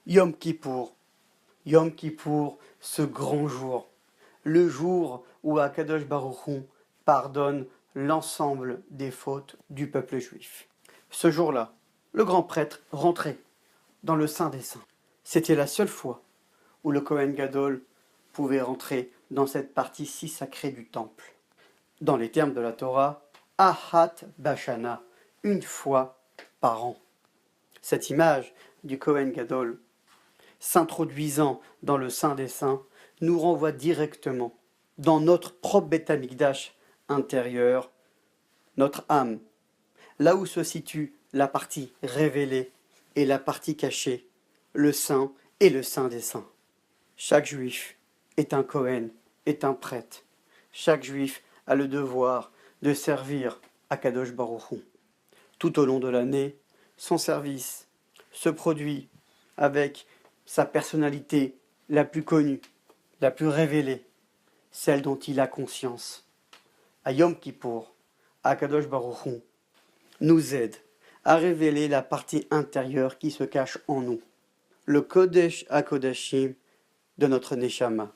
Yom Kippour. Yom Kippour, ce grand jour. Le jour où Akadosh Baruch Hu pardonne l'ensemble des fautes du peuple juif. Ce jour-là, le grand prêtre rentrait dans le Saint des Saints. C'était la seule fois où le Kohen Gadol pouvait rentrer dans cette partie si sacrée du temple. Dans les termes de la Torah, Ahat Bashana, une fois par an. Cette image du Kohen Gadol, s'introduisant dans le Saint des Saints, nous renvoie directement dans notre propre Beth Amikdash intérieur, notre âme, là où se situe la partie révélée et la partie cachée, le Saint et le Saint des Saints. Chaque juif est un Kohen, est un prêtre. Chaque juif a le devoir de servir Akadosh Baruch Hu. Tout au long de l'année, son service se produit avec sa personnalité la plus connue, la plus révélée, celle dont il a conscience. À Yom Kippour, Akadosh Baruch Hu nous aide à révéler la partie intérieure qui se cache en nous, le Kodesh HaKodashim de notre Neshama,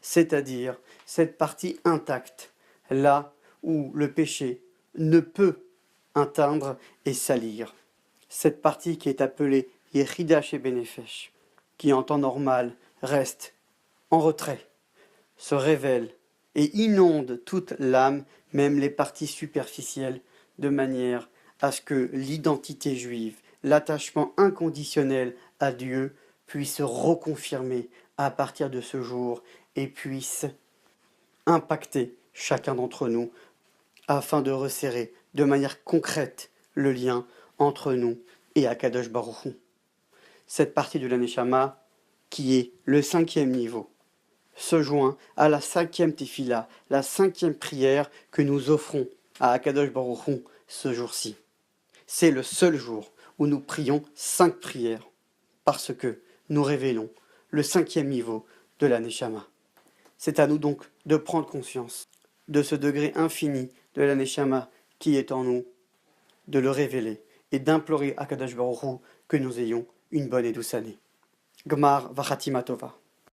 c'est-à-dire cette partie intacte, là où le péché ne peut atteindre et salir. Cette partie qui est appelée Yechida Shebenefesh, qui en temps normal reste en retrait, se révèle et inonde toute l'âme, même les parties superficielles, de manière à ce que l'identité juive, l'attachement inconditionnel à Dieu puisse se reconfirmer à partir de ce jour et puisse impacter chacun d'entre nous afin de resserrer de manière concrète le lien entre nous et Akadosh Baruch Hu. Cette partie de la Neshama, qui est le 5e niveau, se joint à la 5e tefila, la 5e prière que nous offrons à Akadosh Baruch Hu ce jour-ci. C'est le seul jour où nous prions 5 prières, parce que nous révélons le 5e niveau de la Neshama. C'est à nous donc de prendre conscience de ce degré infini de la Neshama qui est en nous, de le révéler et d'implorer à Akadosh Baruch Hu que nous ayons une bonne et douce année. Gmar Vachatima Tova.